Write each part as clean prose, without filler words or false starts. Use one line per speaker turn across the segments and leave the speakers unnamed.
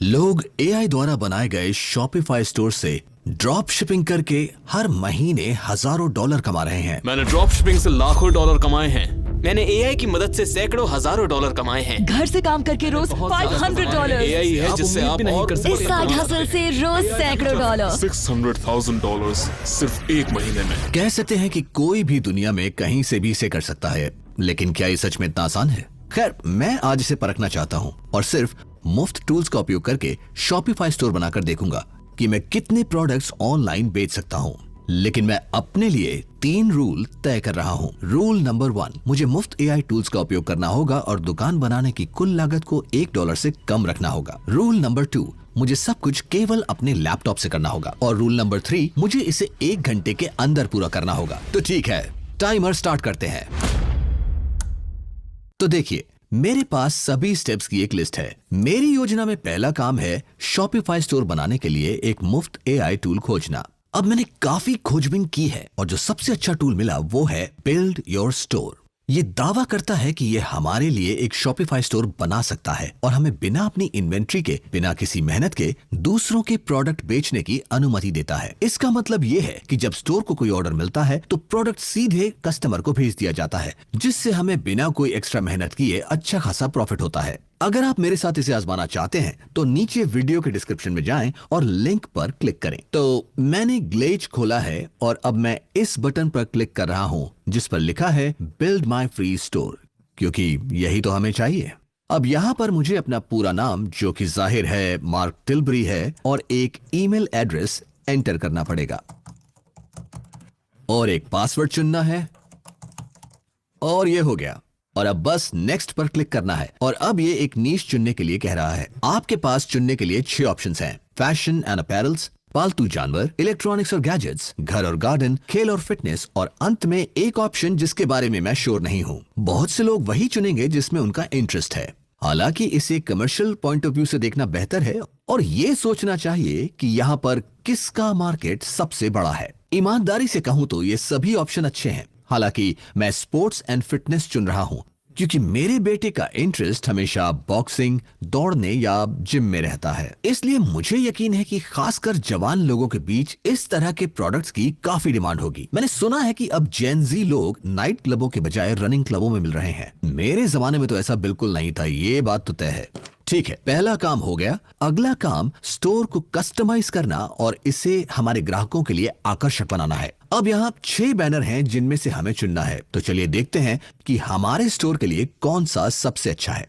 लोग एआई द्वारा बनाए गए शॉपिफाई स्टोर से ड्रॉप शिपिंग करके हर महीने हजारों डॉलर कमा रहे हैं।
मैंने ड्रॉप शिपिंग से लाखों डॉलर कमाए हैं। मैंने एआई की मदद से सैकड़ों हजारों डॉलर कमाए हैं।
घर से काम करके रोज $500।
एआई है जिससे आप
नहीं
और
कर सकते।
इस साइड हसल से रोज सैकड़ों डॉलर।
$600,000 सिर्फ एक महीने में।
कह सकते हैं कि कोई भी दुनिया में कहीं से भी इसे कर सकता है, लेकिन क्या ये सच में इतना आसान है? खैर, मैं आज इसे परखना चाहता हूँ और सिर्फ मुफ्त टूल्स का उपयोग करके शॉपिफाई स्टोर बनाकर देखूंगा कि मैं कितने प्रोडक्ट्स ऑनलाइन बेच सकता हूँ। लेकिन मैं अपने लिए 3 रूल तय कर रहा हूँ। रूल नंबर 1, मुझे मुफ्त एआई टूल्स का उपयोग करना होगा और दुकान बनाने की कुल लागत को $1 से कम रखना होगा। रूल नंबर 2, मुझे सब कुछ केवल अपने लैपटॉप से करना होगा। और रूल नंबर 3, मुझे इसे 1 घंटे के अंदर पूरा करना होगा। तो ठीक है, टाइमर स्टार्ट करते हैं। तो देखिए, मेरे पास सभी स्टेप्स की एक लिस्ट है। मेरी योजना में पहला काम है शॉपिफाई स्टोर बनाने के लिए एक मुफ्त एआई टूल खोजना। अब मैंने काफी खोजबीन की है और जो सबसे अच्छा टूल मिला वो है बिल्ड योर स्टोर। ये दावा करता है कि ये हमारे लिए एक शॉपिफाई स्टोर बना सकता है और हमें बिना अपनी इन्वेंट्री के, बिना किसी मेहनत के दूसरों के प्रोडक्ट बेचने की अनुमति देता है। इसका मतलब ये है कि जब स्टोर को कोई ऑर्डर मिलता है तो प्रोडक्ट सीधे कस्टमर को भेज दिया जाता है, जिससे हमें बिना कोई एक्स्ट्रा मेहनत किए अच्छा खासा प्रॉफिट होता है। अगर आप मेरे साथ इसे आजमाना चाहते हैं तो नीचे वीडियो के डिस्क्रिप्शन में जाएं और लिंक पर क्लिक करें। तो मैंने ग्लेज खोला है और अब मैं इस बटन पर क्लिक कर रहा हूं जिस पर लिखा है बिल्ड माई फ्री स्टोर, क्योंकि यही तो हमें चाहिए। अब यहां पर मुझे अपना पूरा नाम, जो कि जाहिर है मार्क टिलबरी है, और एक ईमेल एड्रेस एंटर करना पड़ेगा और एक पासवर्ड चुनना है और ये हो गया। और अब बस नेक्स्ट पर क्लिक करना है। और अब ये एक नीश चुनने के लिए कह रहा है। आपके पास चुनने के लिए 6 ऑप्शंस हैं: फैशन एंड अपैरल्स, पालतू जानवर, इलेक्ट्रॉनिक्स और गैजेट्स, घर और गार्डन, खेल और फिटनेस, और अंत में एक ऑप्शन जिसके बारे में मैं श्योर नहीं हूँ। बहुत से लोग वही चुनेंगे जिसमें उनका इंटरेस्ट है। हालांकि इसे कमर्शियल पॉइंट ऑफ व्यू से देखना बेहतर है और ये सोचना चाहिए कि यहाँ पर किसका मार्केट सबसे बड़ा है। ईमानदारी से कहूँ तो ये सभी ऑप्शन अच्छे हैं। हालांकि मैं स्पोर्ट्स एंड फिटनेस चुन रहा हूं क्योंकि मेरे बेटे का इंटरेस्ट हमेशा बॉक्सिंग, दौड़ने या जिम में रहता है। इसलिए मुझे यकीन है कि खासकर जवान लोगों के बीच इस तरह के प्रोडक्ट्स की काफी डिमांड होगी। मैंने सुना है कि अब जेन जी लोग नाइट क्लबों के बजाय रनिंग क्लबों में मिल रहे हैं। मेरे जमाने में तो ऐसा बिल्कुल नहीं था, ये बात तो तय है। ठीक है, पहला काम हो गया। अगला काम स्टोर को कस्टमाइज करना और इसे हमारे ग्राहकों के लिए आकर्षक बनाना है। अब यहाँ 6 बैनर हैं जिनमें से हमें चुनना है। तो चलिए देखते हैं कि हमारे स्टोर के लिए कौन सा सबसे अच्छा है।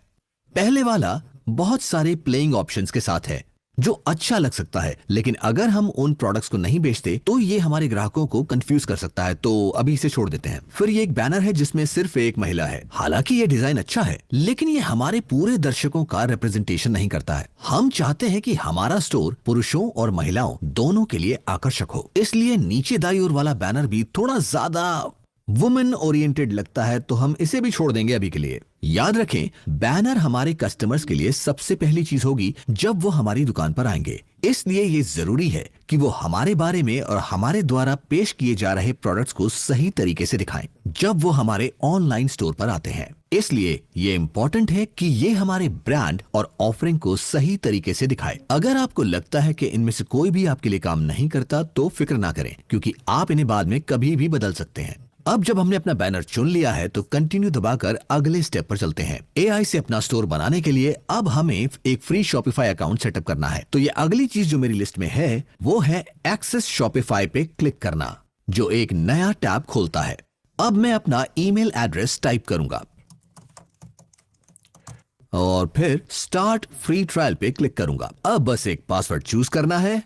पहले वाला बहुत सारे प्लेइंग ऑप्शंस के साथ है जो अच्छा लग सकता है, लेकिन अगर हम उन प्रोडक्ट्स को नहीं बेचते तो ये हमारे ग्राहकों को कंफ्यूज कर सकता है, तो अभी इसे छोड़ देते हैं। फिर ये एक बैनर है जिसमें सिर्फ एक महिला है। हालांकि ये डिजाइन अच्छा है, लेकिन ये हमारे पूरे दर्शकों का रिप्रेजेंटेशन नहीं करता है। हम चाहते हैं कि हमारा स्टोर पुरुषों और महिलाओं दोनों के लिए आकर्षक हो, इसलिए नीचे दाईं ओर वाला बैनर भी थोड़ा ज्यादा वुमेन ओरिएंटेड लगता है, तो हम इसे भी छोड़ देंगे अभी के लिए। याद रखें, बैनर हमारे कस्टमर्स के लिए सबसे पहली चीज होगी जब वो हमारी दुकान पर आएंगे। इसलिए ये जरूरी है कि वो हमारे बारे में और हमारे द्वारा पेश किए जा रहे प्रोडक्ट्स को सही तरीके से दिखाएं जब वो हमारे ऑनलाइन स्टोर पर आते हैं। इसलिए ये इम्पोर्टेंट है कि ये हमारे ब्रांड और ऑफरिंग को सही तरीके से दिखाए। अगर आपको लगता है कि इनमें से कोई भी आपके लिए काम नहीं करता तो फिक्र ना करें, क्योंकि आप इन्हें बाद में कभी भी बदल सकते हैं। अब जब हमने अपना बैनर चुन लिया है तो कंटिन्यू दबाकर अगले स्टेप पर चलते हैं। एआई से अपना स्टोर बनाने के लिए अब हमें एक फ्री शॉपिफाई अकाउंट सेटअप करना है। तो ये अगली चीज जो मेरी लिस्ट में है वो है एक्सेस शॉपिफाई पे क्लिक करना, जो एक नया टैब खोलता है। अब मैं अपना ईमेल एड्रेस टाइप करूंगा और फिर स्टार्ट फ्री ट्रायल पे क्लिक करूंगा। अब बस एक पासवर्ड चूज करना है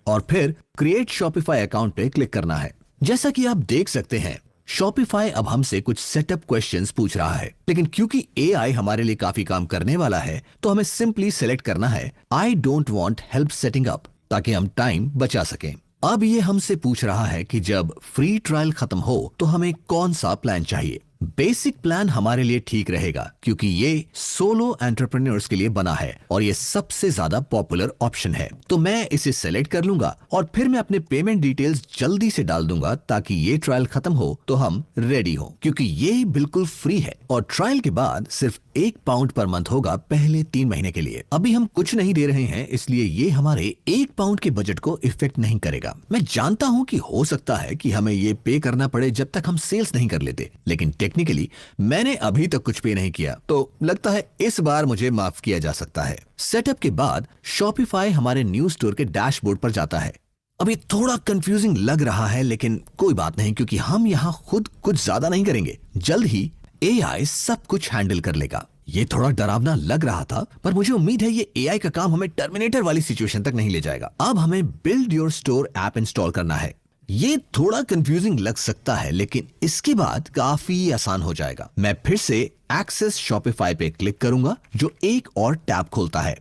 और फिर क्रिएट शॉपिफाई अकाउंट पे क्लिक करना है। जैसा कि आप देख सकते हैं, शॉपिफाई अब हमसे कुछ सेटअप क्वेश्चंस पूछ रहा है, लेकिन क्योंकि एआई हमारे लिए काफी काम करने वाला है तो हमें सिंपली सेलेक्ट करना है I don't want help setting up, ताकि हम टाइम बचा सकें। अब ये हमसे पूछ रहा है कि जब फ्री ट्रायल खत्म हो तो हमें कौन सा प्लान चाहिए। बेसिक प्लान हमारे लिए ठीक रहेगा क्योंकि ये सोलो एंटरप्रेन्योर्स के लिए बना है और ये सबसे ज्यादा पॉपुलर ऑप्शन है। तो मैं इसे सेलेक्ट कर लूंगा और फिर मैं अपने पेमेंट डिटेल्स जल्दी से डाल दूंगा ताकि ये ट्रायल खत्म हो तो हम रेडी हो, क्योंकि ये बिल्कुल फ्री है और ट्रायल के बाद सिर्फ 1 पाउंड पर मंथ होगा पहले 3 महीने के लिए। अभी हम कुछ नहीं दे रहे हैं, इसलिए ये हमारे 1 पाउंड के बजट को इफेक्ट नहीं करेगा। मैं जानता हूं कि हो सकता है कि हमें ये पे करना पड़े जब तक हम सेल्स नहीं कर लेते, लेकिन टेक्निकली मैंने अभी तक कुछ पे नहीं किया, तो लगता है इस बार मुझे माफ किया जा सकता है। सेटअप के बाद शॉपिफाई हमारे न्यू स्टोर के डैशबोर्ड पर जाता है। अभी थोड़ा कंफ्यूजिंग लग रहा है, लेकिन कोई बात नहीं, क्योंकि हम यहाँ खुद कुछ ज्यादा नहीं करेंगे। जल्द ही AI सब कुछ हैंडल कर लेगा। ये थोड़ा डरावना लग रहा था, पर मुझे उम्मीद है ये AI का काम हमें टर्मिनेटर वाली सिचुएशन तक नहीं ले जाएगा। अब हमें build your store app install करना है। ये थोड़ा कंफ्यूजिंग लग सकता है, लेकिन इसके बाद काफी आसान हो जाएगा। मैं फिर से एक्सेस शॉपिफाई पे क्लिक करूंगा, जो एक और टैब खोलता है।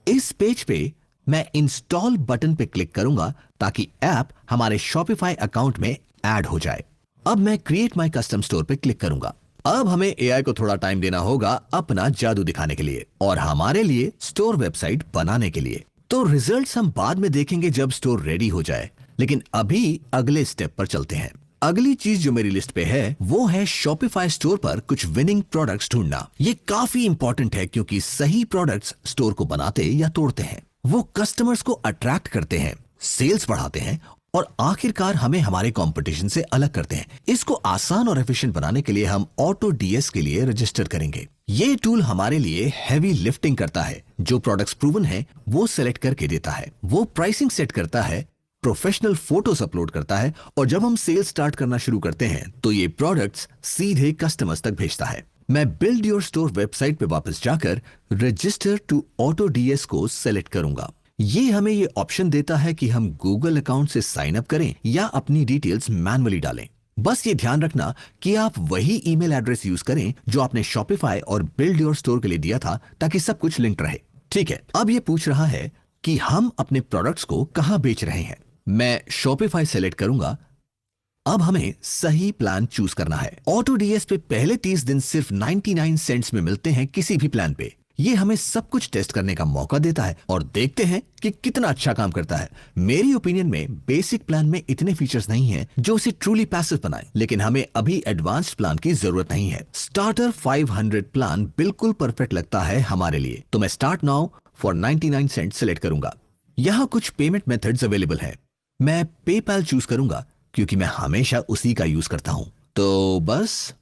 इस पेज पे मैं इंस्टॉल बटन पे क्लिक करूंगा ताकि ऐप हमारे शॉपिफाई अकाउंट में ऐड हो जाए। अब मैं क्रिएट माय कस्टम स्टोर पे क्लिक करूंगा। अब हमें AI को थोड़ा टाइम देना होगा अपना जादू दिखाने के लिए और हमारे लिए स्टोर वेबसाइट बनाने के लिए। तो रिजल्ट्स हम बाद में देखेंगे जब स्टोर रेडी हो जाए, लेकिन अभी अगले स्टेप पर चलते हैं। अगली चीज जो मेरी लिस्ट पे है वो है शॉपिफाई स्टोर पर कुछ विनिंग प्रोडक्ट्स ढूंढना। ये काफी इंपॉर्टेंट है, क्योंकि सही प्रोडक्ट्स स्टोर को बनाते या तोड़ते हैं। वो कस्टमर्स को अट्रैक्ट करते हैं, सेल्स बढ़ाते हैं और आखिरकार हमें हमारे कंपटीशन से अलग करते हैं। इसको आसान और एफिशिएंट बनाने के लिए हम AutoDS के लिए रजिस्टर करेंगे। ये टूल हमारे लिए हैवी लिफ्टिंग करता है। जो प्रोडक्ट्स प्रूवन है वो सेलेक्ट करके देता है, वो प्राइसिंग सेट करता है, प्रोफेशनल फोटोज अपलोड करता है, और जब हम सेल्स स्टार्ट करना शुरू करते हैं तो ये प्रोडक्ट्स सीधे कस्टमर्स तक भेजता है। मैं बिल्ड योर स्टोर वेबसाइट पे वापस जाकर रजिस्टर टू AutoDS को सेलेक्ट करूंगा। ये हमें ये ऑप्शन देता है कि हम गूगल अकाउंट से साइन अप करें या अपनी डिटेल्स मैन्युअली डालें। बस ये ध्यान रखना कि आप वही ईमेल एड्रेस यूज करें जो आपने शॉपिफाई और बिल्ड योर स्टोर के लिए दिया था, ताकि सब कुछ लिंक रहे। ठीक है, अब ये पूछ रहा है कि हम अपने प्रोडक्ट्स को कहां बेच रहे हैं। मैं शॉपिफाई सेलेक्ट करूंगा। अब हमें सही प्लान चूज करना है। AutoDS पे पहले 30 दिन सिर्फ 99 सेंट्स में मिलते हैं किसी भी प्लान पे। ये हमें सब कुछ टेस्ट करने का मौका देता है और देखते हैं कि कितना अच्छा काम करता है। मेरी ओपिनियन में बेसिक प्लान में इतने फीचर्स नहीं हैं जो उसे ट्रूली पैसिव बनाए, लेकिन हमें अभी एडवांस्ड प्लान की जरूरत नहीं है। स्टार्टर 500 प्लान बिल्कुल परफेक्ट लगता है हमारे लिए, तो मैं start now for 99 cent select करूंगा। यहाँ कुछ पेमेंट मेथड्स अवेलेबल है। मैं पेपैल चूज करूंगा क्योंकि मैं हमेशा उसी का यूज करता हूं। तो बस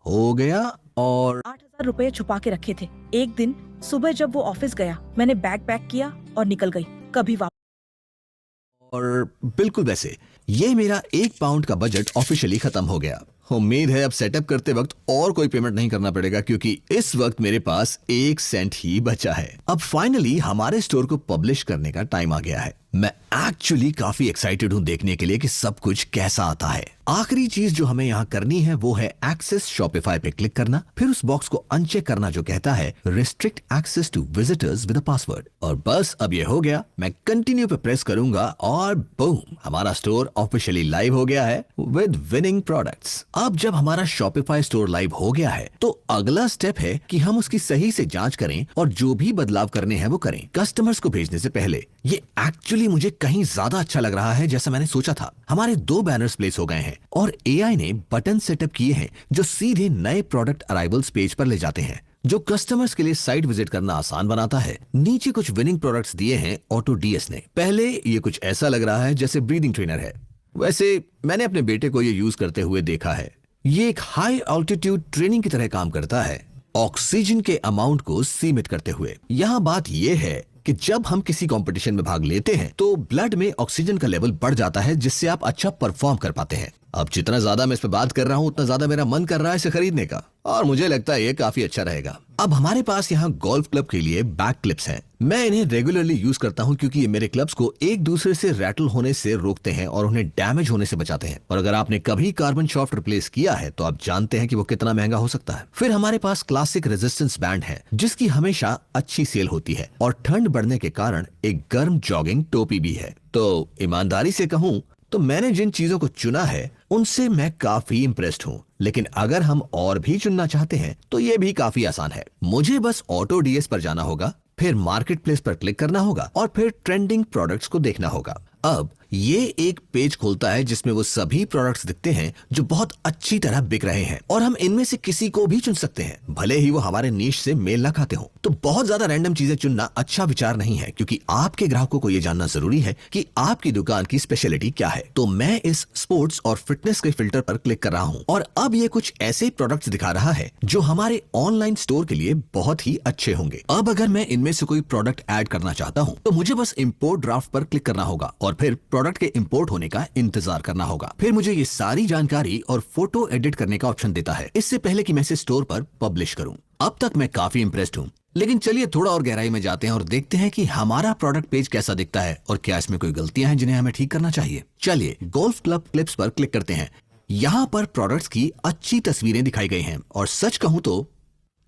हो गया। और
8,000 रुपए छुपा के रखे थे। एक दिन सुबह जब वो ऑफिस गया, मैंने बैग पैक किया और निकल गई। कभी वापस।
और बिल्कुल वैसे ये मेरा 1 पाउंड का बजट ऑफिशियली खत्म हो गया। उम्मीद है अब सेटअप करते वक्त और कोई पेमेंट नहीं करना पड़ेगा, क्योंकि इस वक्त मेरे पास 1 सेंट ही बचा है। अब फाइनली हमारे स्टोर को पब्लिश करने का टाइम आ गया है। मैं एक्चुअली काफी एक्साइटेड हूं देखने के लिए कि सब कुछ कैसा आता है। आखिरी चीज जो हमें यहाँ करनी है वो है एक्सेस शॉपिफाई पे क्लिक करना, फिर उस बॉक्स को अनचेक करना जो कहता है restrict access to visitors with a password. और बस अब ये हो गया। मैं कंटिन्यू पे प्रेस करूंगा और बूम, हमारा स्टोर ऑफिशियली लाइव हो गया है विद विनिंग प्रोडक्ट्स। अब जब हमारा शॉपिफाई स्टोर लाइव हो गया है तो अगला स्टेप है कि हम उसकी सही से जांच करें और जो भी बदलाव करने हैं वो करें कस्टमर्स को भेजने से पहले। ये एक्चुअली मुझे कहीं ज्यादा अच्छा लग रहा है जैसा मैंने सोचा था। हमारे 2 बैनर्स प्लेस हो गए हैं और AI ने बटन सेटअप किए हैं जो सीधे नए प्रोडक्ट अराइवल्स पेज पर ले जाते हैं, जो कस्टमर्स के लिए साइट विजिट करना आसान बनाता है। नीचे कुछ विनिंग प्रोडक्ट्स दिए हैं AutoDS ने। पहले ये कुछ ऐसा लग रहा है जैसे ब्रीदिंग ट्रेनर है। वैसे मैंने अपने बेटे को ये यूज करते हुए देखा है। ये एक हाई ऑल्टीट्यूड ट्रेनिंग की तरह काम करता है, ऑक्सीजन के अमाउंट को सीमित करते हुए। यहाँ बात यह है कि जब हम किसी कंपटीशन में भाग लेते हैं तो ब्लड में ऑक्सीजन का लेवल बढ़ जाता है, जिससे आप अच्छा परफॉर्म कर पाते हैं। अब जितना ज्यादा मैं इस पे बात कर रहा हूं उतना ज्यादा मेरा मन कर रहा है इसे खरीदने का, और मुझे लगता है ये काफी अच्छा रहेगा। अब हमारे पास यहाँ गोल्फ क्लब के लिए बैक क्लिप्स हैं। मैं इन्हें रेगुलरली यूज करता हूँ क्योंकि ये मेरे क्लब्स को एक दूसरे से रैटल होने से रोकते हैं और उन्हें डैमेज होने से बचाते हैं। और अगर आपने कभी कार्बन शाफ्ट रिप्लेस किया है तो आप जानते हैं कि वो कितना महंगा हो सकता है। फिर हमारे पास क्लासिक रेजिस्टेंस बैंड है जिसकी हमेशा अच्छी सेल होती है, और ठंड बढ़ने के कारण एक गर्म जॉगिंग टोपी भी है। तो ईमानदारी से कहूँ तो मैंने जिन चीजों को चुना है उनसे मैं काफी इंप्रेस्ड हूँ, लेकिन अगर हम और भी चुनना चाहते हैं तो ये भी काफी आसान है। मुझे बस AutoDS पर जाना होगा, फिर मार्केट प्लेस पर क्लिक करना होगा और फिर ट्रेंडिंग प्रोडक्ट्स को देखना होगा। अब ये एक पेज खोलता है जिसमें वो सभी प्रोडक्ट्स दिखते हैं जो बहुत अच्छी तरह बिक रहे हैं और हम इनमें से किसी को भी चुन सकते हैं, भले ही वो हमारे नीश से मेल ना खाते हो। तो बहुत ज्यादा रैंडम चीजें चुनना अच्छा विचार नहीं है, क्योंकि आपके ग्राहकों को ये जानना जरूरी है कि आपकी दुकान की स्पेशलिटी क्या है। तो मैं इस स्पोर्ट्स और फिटनेस के फिल्टर पर क्लिक कर रहा हूँ और अब ये कुछ ऐसे प्रोडक्ट्स दिखा रहा है जो हमारे ऑनलाइन स्टोर के लिए बहुत ही अच्छे होंगे। अब अगर मैं इनमें से कोई प्रोडक्ट ऐड करना चाहता हूँ तो मुझे बस इंपोर्ट ड्राफ्ट पर क्लिक करना होगा और फिर प्रोडक्ट के इंपोर्ट होने का इंतजार करना होगा। फिर मुझे ये सारी जानकारी और फोटो एडिट करने का ऑप्शन देता है, इससे पहले कि मैं इसे स्टोर पर पब्लिश करूं। अब तक मैं काफी इंप्रेस्ड हूं, लेकिन चलिए थोड़ा और गहराई में जाते हैं और देखते हैं कि हमारा प्रोडक्ट पेज कैसा दिखता है और क्या इसमें कोई गलतियां हैं जिन्हें हमें ठीक करना चाहिए। चलिए गोल्फ क्लब क्लिप्स पर क्लिक करते हैं। यहाँ पर प्रोडक्ट्स की अच्छी तस्वीरें दिखाई गई हैं और सच कहूं तो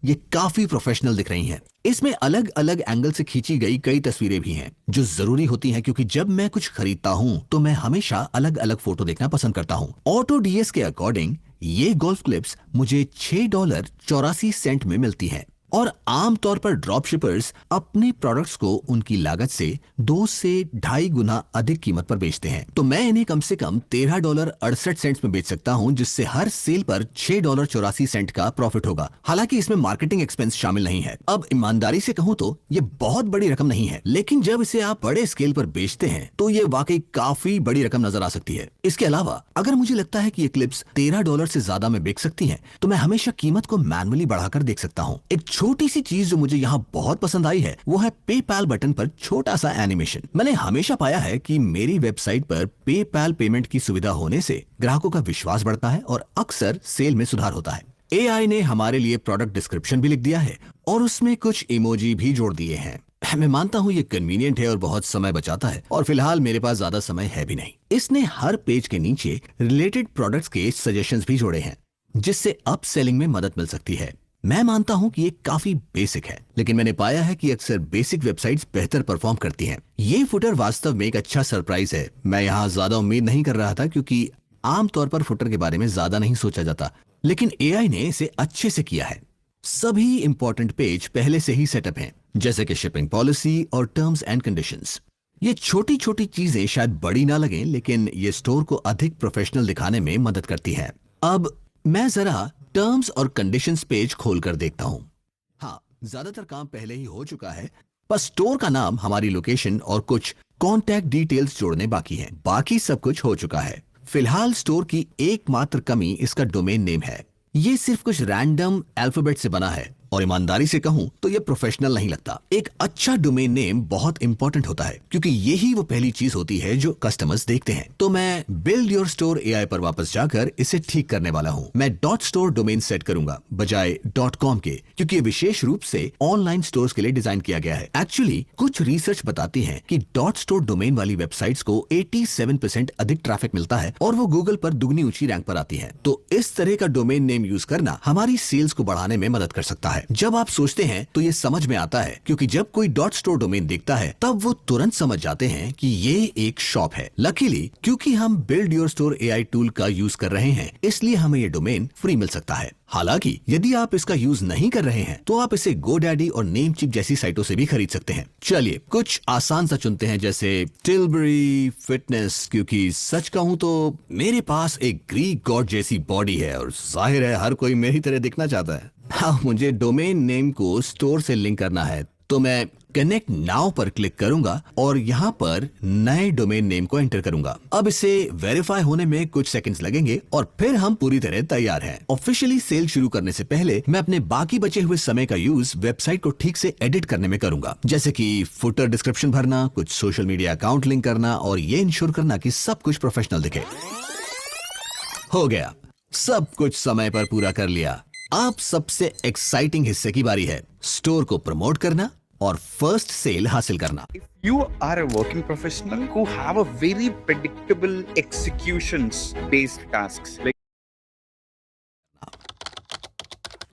ये काफी प्रोफेशनल दिख रही हैं। इसमें अलग अलग एंगल से खींची गई कई तस्वीरें भी हैं जो जरूरी होती हैं, क्योंकि जब मैं कुछ खरीदता हूं तो मैं हमेशा अलग अलग फोटो देखना पसंद करता हूं। ऑटो डीएस के अकॉर्डिंग ये गोल्फ क्लिप्स मुझे $6.84 में मिलती हैं और आमतौर पर ड्रॉप शिपर्स अपने प्रोडक्ट्स को उनकी लागत से 2 से 2.5 गुना अधिक कीमत पर बेचते हैं। तो मैं इन्हें कम से कम $13.68 में बेच सकता हूं, जिससे हर सेल पर $6.84 का प्रॉफिट होगा। हालांकि इसमें मार्केटिंग एक्सपेंस शामिल नहीं है। अब ईमानदारी से कहूं तो ये बहुत बड़ी रकम नहीं है, लेकिन जब इसे आप बड़े स्केल पर बेचते हैं तो ये वाकई काफी बड़ी रकम नजर आ सकती है। इसके अलावा अगर मुझे लगता है कि ये क्लिप्स $13 से ज्यादा में बिक सकती हैं, तो मैं हमेशा कीमत को मैनुअली बढ़ाकर देख सकता हूँ। एक छोटी सी चीज जो मुझे यहाँ बहुत पसंद आई है वो है पेपैल बटन पर छोटा सा एनिमेशन। मैंने हमेशा पाया है कि मेरी वेबसाइट पर पेपैल पेमेंट की सुविधा होने से ग्राहकों का विश्वास बढ़ता है और अक्सर सेल में सुधार होता है। एआई ने हमारे लिए प्रोडक्ट डिस्क्रिप्शन भी लिख दिया है और उसमें कुछ इमोजी भी जोड़ दिए हैं। मैं मानता हूँ ये कन्वीनियंट है और बहुत समय बचाता है, और फिलहाल मेरे पास ज्यादा समय है भी नहीं। इसने हर पेज के नीचे रिलेटेड प्रोडक्ट्स के सजेशंस भी जोड़े हैं, जिससे अप सेलिंग में मदद मिल सकती है। मैं मानता हूं कि ये काफी बेसिक है, लेकिन मैंने पाया है कि अक्सर बेसिक वेबसाइट्स बेहतर परफॉर्म करती हैं। ये फुटर वास्तव में एक अच्छा सरप्राइज है। मैं यहाँ ज्यादा उम्मीद नहीं कर रहा था, क्योंकि आमतौर पर फुटर के बारे में ज्यादा नहीं सोचा जाता, लेकिन एआई ने इसे अच्छे से किया है। सभी इंपॉर्टेंट पेज पहले से ही सेटअप हैं, जैसे कि शिपिंग पॉलिसी और टर्म्स एंड कंडीशंस। ये छोटी छोटी चीजें शायद बड़ी ना लगें, लेकिन ये स्टोर को अधिक प्रोफेशनल दिखाने में मदद करती है। अब मैं जरा टर्म्स और कंडीशंस पेज खोलकर देखता हूं। हाँ, ज्यादातर काम पहले ही हो चुका है, बस स्टोर का नाम, हमारी लोकेशन और कुछ कॉन्टैक्ट डिटेल्स जोड़ने बाकी हैं। बाकी सब कुछ हो चुका है। फिलहाल स्टोर की एकमात्र कमी इसका डोमेन नेम है। ये सिर्फ कुछ रैंडम अल्फाबेट से बना है और ईमानदारी से कहूं तो ये प्रोफेशनल नहीं लगता। एक अच्छा डोमेन नेम बहुत इंपॉर्टेंट होता है, क्योंकि यही वो पहली चीज होती है जो कस्टमर्स देखते हैं। तो मैं बिल्ड योर स्टोर एआई पर वापस जाकर इसे ठीक करने वाला हूं। मैं .store डोमेन सेट करूंगा बजाय .com के, क्योंकि ये विशेष रूप से ऑनलाइन स्टोर्स के लिए डिजाइन किया गया है। एक्चुअली कुछ रिसर्च बताती है कि .store डोमेन वाली वेबसाइट्स को 87% अधिक ट्रैफिक मिलता है और वो गूगल पर दुगनी ऊंची रैंक पर आती है। तो इस तरह का डोमेन नेम यूज करना हमारी सेल्स को बढ़ाने में मदद कर सकता है। जब आप सोचते हैं तो ये समझ में आता है, क्योंकि जब कोई .store डोमेन दिखता है तब वो तुरंत समझ जाते हैं कि ये एक शॉप है। लकीली क्योंकि हम build your store AI tool का यूज कर रहे हैं, इसलिए हमें ये डोमेन फ्री मिल सकता है। हालांकि यदि आप इसका यूज नहीं कर रहे हैं तो आप इसे GoDaddy और नेमचीप जैसी साइटों से भी खरीद सकते हैं। चलिए कुछ आसान सा चुनते हैं, जैसे टिलबरी फिटनेस, क्योंकि सच कहूं तो मेरे पास एक ग्रीक गॉड जैसी बॉडी है और जाहिर है हर कोई मेरी तरह दिखना चाहता है। हाँ, मुझे डोमेन नेम को स्टोर से लिंक करना है, तो मैं कनेक्ट नाउ पर क्लिक करूंगा और यहाँ पर नए डोमेन नेम को एंटर करूंगा। अब इसे वेरीफाई होने में कुछ सेकंड्स लगेंगे और फिर हम पूरी तरह तैयार हैं। ऑफिशियली सेल शुरू करने से पहले मैं अपने बाकी बचे हुए समय का यूज वेबसाइट को ठीक से एडिट करने में करूंगा, जैसे कि फुटर डिस्क्रिप्शन भरना, कुछ सोशल मीडिया अकाउंट लिंक करना और ये इंश्योर करना कि सब कुछ प्रोफेशनल दिखे। हो गया, सब कुछ समय पर पूरा कर लिया। अब सबसे एक्साइटिंग हिस्से की बारी है, स्टोर को प्रमोट करना और फर्स्ट सेल हासिल करना।
If you are a working professional who have a very predictable executions based tasks like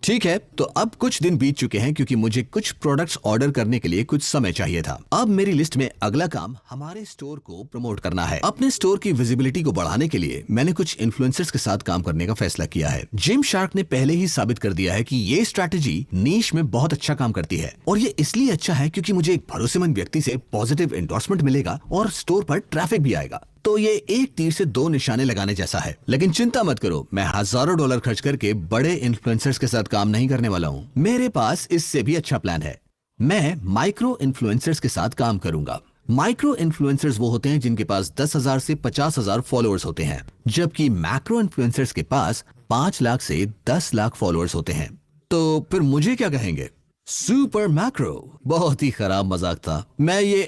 ठीक है, तो अब कुछ दिन बीत चुके हैं क्योंकि मुझे कुछ प्रोडक्ट्स ऑर्डर करने के लिए कुछ समय चाहिए था। अब मेरी लिस्ट में अगला काम हमारे स्टोर को प्रमोट करना है। अपने स्टोर की विजिबिलिटी को बढ़ाने के लिए मैंने कुछ इन्फ्लुएंसर्स के साथ काम करने का फैसला किया है। जिम शार्क ने पहले ही साबित कर दिया है कि ये स्ट्रैटेजी नीश में बहुत अच्छा काम करती है, और ये इसलिए अच्छा है क्योंकि मुझे एक भरोसेमंद व्यक्ति से पॉजिटिव एंडोर्समेंट मिलेगा और स्टोर पर ट्रैफिक भी आएगा। तो तो ये एक तीर से दो निशाने लगाने जैसा है। लेकिन चिंता मत करो, मैं हजारों डॉलर खर्च करके बड़े इन्फ्लुएंसर्स के साथ काम नहीं करने वाला हूँ। मेरे पास इससे भी अच्छा प्लान है। मैं माइक्रो इन्फ्लुएंसर्स के साथ काम करूंगा। माइक्रो इन्फ्लुएंसर्स वो होते हैं जिनके पास 10,000 से 50,000 फॉलोअर्स होते हैं, जबकि मैक्रो इन्फ्लुएंसर्स के पास 5 लाख से 10 लाख फॉलोअर्स होते हैं। तो फिर मुझे क्या कहेंगे? Super macro. बहुत ही खराब मजाक था। मैं ये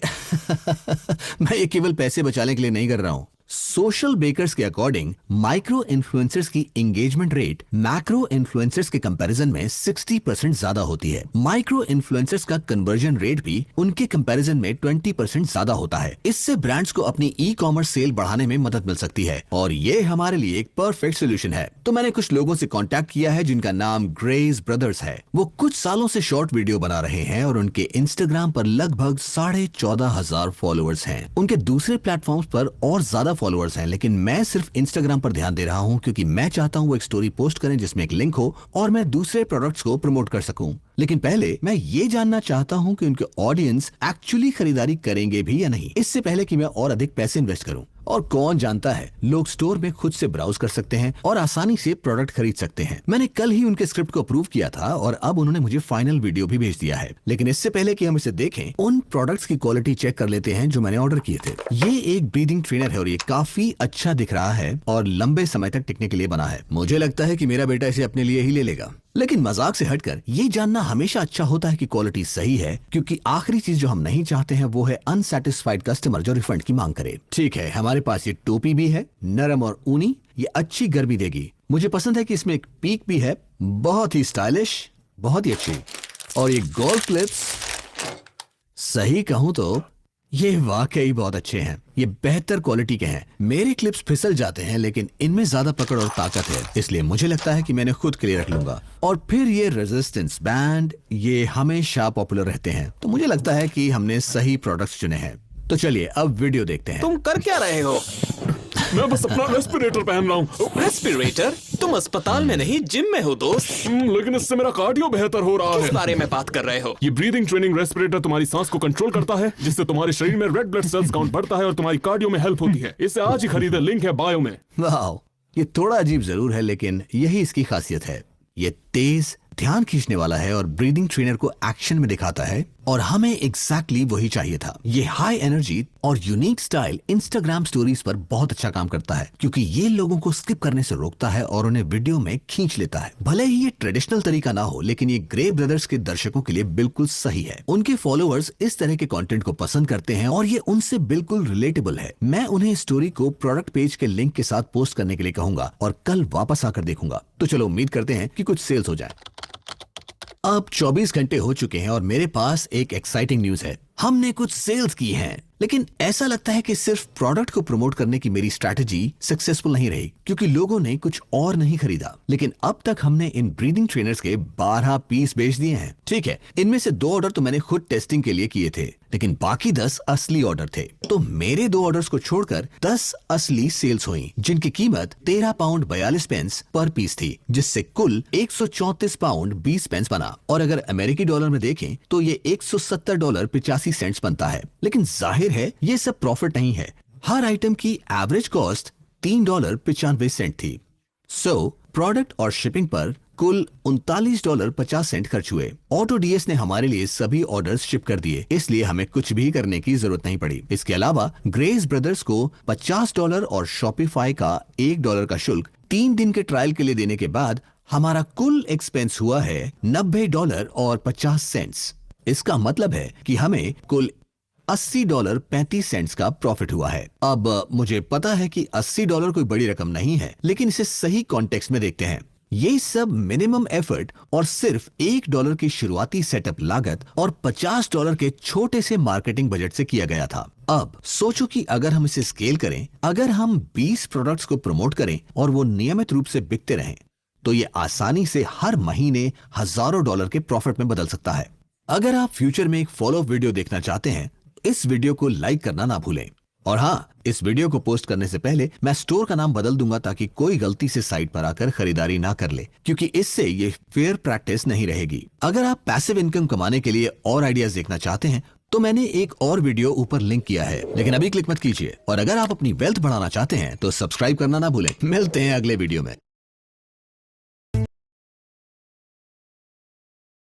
केवल पैसे बचाने के लिए नहीं कर रहा हूं। सोशल बेकर्स के अकॉर्डिंग माइक्रो इन्फ्लुएंसर्स की एंगेजमेंट रेट मैक्रो इन्फ्लुएंसर्स के कंपैरिजन में 60% ज्यादा होती है। माइक्रो इन्फ्लुएंसर्स का कन्वर्जन रेट भी उनके कंपैरिजन में 20% ज्यादा होता है। इससे ब्रांड्स को अपनी ई कॉमर्स सेल बढ़ाने में मदद मिल सकती है और ये हमारे लिए एक परफेक्ट सोल्यूशन है। तो मैंने कुछ लोगों से कॉन्टैक्ट किया है जिनका नाम ग्रेज ब्रदर्स है। वो कुछ सालों से शॉर्ट वीडियो बना रहे हैं और उनके इंस्टाग्राम पर लगभग 14,500 फॉलोअर्स हैं। उनके दूसरे प्लेटफॉर्म्स पर और ज्यादा फॉलोअर्स हैं, लेकिन मैं सिर्फ इंस्टाग्राम पर ध्यान दे रहा हूं क्योंकि मैं चाहता हूं वो एक स्टोरी पोस्ट करें जिसमें एक लिंक हो और मैं दूसरे प्रोडक्ट्स को प्रमोट कर सकूं। लेकिन पहले मैं ये जानना चाहता हूं कि उनके ऑडियंस एक्चुअली खरीदारी करेंगे भी या नहीं, इससे पहले कि मैं और अधिक पैसे इन्वेस्ट करूं। और कौन जानता है, लोग स्टोर में खुद से ब्राउज कर सकते हैं और आसानी से प्रोडक्ट खरीद सकते हैं। मैंने कल ही उनके स्क्रिप्ट को अप्रूव किया था और अब उन्होंने मुझे फाइनल वीडियो भी भेज दिया है। लेकिन इससे पहले कि हम इसे देखें, उन प्रोडक्ट्स की क्वालिटी चेक कर लेते हैं जो मैंने ऑर्डर किए थे। ये एक ब्रीदिंग ट्रेनर है और ये काफी अच्छा दिख रहा है और लंबे समय तक टिकने के लिए बना है। मुझे लगता है कि मेरा बेटा इसे अपने लिए ही ले लेगा। लेकिन मजाक से हटकर ये जानना हमेशा अच्छा होता है कि क्वालिटी सही है, क्योंकि आखिरी चीज जो हम नहीं चाहते हैं वो है अनसैटिस्फाइड कस्टमर जो रिफंड की मांग करे। ठीक है, हमारे पास ये टोपी भी है, नरम और ऊनी। ये अच्छी गर्मी देगी। मुझे पसंद है कि इसमें एक पीक भी है, बहुत ही स्टाइलिश, बहुत ही अच्छी। और ये गोल्फ क्लिप्स, सही कहूं तो ये वाकई बहुत अच्छे हैं। ये बेहतर क्वालिटी के हैं। मेरे क्लिप्स फिसल जाते हैं लेकिन इनमें ज्यादा पकड़ और ताकत है, इसलिए मुझे लगता है कि मैंने खुद के लिए रख लूंगा। और फिर ये रेजिस्टेंस बैंड, ये हमेशा पॉपुलर रहते हैं, तो मुझे लगता है कि हमने सही प्रोडक्ट्स चुने हैं। तो चलिए अब वीडियो देखते हैं।
तुम कर क्या रहे हो?
मैं बस अपना रेस्पिरेटर पहन रहा हूँ।
रेस्पिरेटर? तुम अस्पताल में नहीं जिम में हो दोस्त।
लेकिन इससे मेरा कार्डियो बेहतर हो रहा
किस
है।
बारे में बात कर रहे हो?
ये ब्रीदिंग ट्रेनिंग रेस्पिरेटर तुम्हारी सांस को कंट्रोल करता है, जिससे तुम्हारे शरीर में रेड ब्लड सेल्स काउंट बढ़ता है और तुम्हारी कार्डियो में हेल्प होती है। इसे आज ही खरीदे, लिंक है बायो में।
वाह, ये थोड़ा अजीब जरूर है लेकिन यही इसकी खासियत है। ये तेज, ध्यान खींचने वाला है और ब्रीदिंग ट्रेनर को एक्शन में दिखाता है और हमें एग्जैक्टली वही चाहिए था। ये हाई एनर्जी और यूनिक स्टाइल इंस्टाग्राम स्टोरीज पर बहुत अच्छा काम करता है, क्योंकि ये लोगों को स्किप करने से रोकता है और उन्हें वीडियो में खींच लेता है। भले ही ये ट्रेडिशनल तरीका ना हो, लेकिन ये ग्रे ब्रदर्स के दर्शकों के लिए बिल्कुल सही है। उनके फॉलोअर्स इस तरह के कंटेंट को पसंद करते हैं और ये उनसे बिल्कुल रिलेटेबल है। मैं उन्हें स्टोरी को प्रोडक्ट पेज के लिंक के साथ पोस्ट करने के लिए कहूंगा और कल वापस आकर देखूंगा। तो चलो उम्मीद करते हैं कि कुछ सेल्स हो जाए। अब 24 घंटे हो चुके हैं और मेरे पास एक एक्साइटिंग न्यूज है। हमने कुछ सेल्स की हैं, लेकिन ऐसा लगता है कि सिर्फ प्रोडक्ट को प्रमोट करने की मेरी स्ट्रैटेजी सक्सेसफुल नहीं रही, क्योंकि लोगों ने कुछ और नहीं खरीदा। लेकिन अब तक हमने इन ब्रीदिंग ट्रेनर्स के 12 पीस बेच दिए हैं। ठीक है, इनमें से 2 ऑर्डर तो मैंने खुद टेस्टिंग के लिए किए थे, लेकिन बाकी 10 असली ऑर्डर थे। तो मेरे 2 ऑर्डर्स को छोड़कर 10 असली सेल्स हुई, जिनकी कीमत 13 पाउंड 42 पेंस पर पीस थी, जिससे कुल 134 पाउंड 20 पेंस बना। और अगर अमेरिकी डॉलर में देखें तो ये $170.85 बनता है। लेकिन जाहिर है ये सब प्रॉफिट नहीं है। हर आइटम की एवरेज कॉस्ट $3.95 थी। सो प्रोडक्ट और शिपिंग पर कुल $39.50 खर्च हुए। ऑटो डीएस ने हमारे लिए सभी ऑर्डर्स शिप कर दिए, इसलिए हमें कुछ भी करने की जरूरत नहीं पड़ी। इसके अलावा ग्रेस ब्रदर्स को $50 और शॉपिफाई का $1 का शुल्क 3 दिन के ट्रायल के लिए देने के बाद हमारा कुल एक्सपेंस हुआ है $90.50। इसका मतलब है कि हमें कुल $80.35 का प्रॉफिट हुआ है। अब मुझे पता है कि $80 कोई बड़ी रकम नहीं है, लेकिन इसे सही कॉन्टेक्स्ट में देखते हैं। ये सब मिनिमम एफर्ट और सिर्फ $1 की शुरुआती सेटअप लागत और $50 के छोटे से मार्केटिंग बजट से किया गया था। अब सोचो कि अगर हम इसे स्केल करें, अगर हम 20 प्रोडक्ट्स को प्रमोट करें और वो नियमित रूप से बिकते रहें, तो ये आसानी से हर महीने हजारों डॉलर के प्रॉफिट में बदल सकता है। अगर आप फ्यूचर में एक फॉलो वीडियो देखना चाहते हैं, इस वीडियो को लाइक करना ना भूलें। और हाँ, इस वीडियो को पोस्ट करने से पहले मैं स्टोर का नाम बदल दूंगा ताकि कोई गलती से साइट पर आकर खरीदारी ना कर ले, क्योंकि इससे ये फेयर प्रैक्टिस नहीं रहेगी। अगर आप पैसिव इनकम कमाने के लिए और आइडियाज देखना चाहते हैं तो मैंने एक और वीडियो ऊपर लिंक किया है, लेकिन अभी क्लिक मत कीजिए। और अगर आप अपनी वेल्थ बढ़ाना चाहते हैं तो सब्सक्राइब करना ना भूलें। मिलते हैं अगले वीडियो में।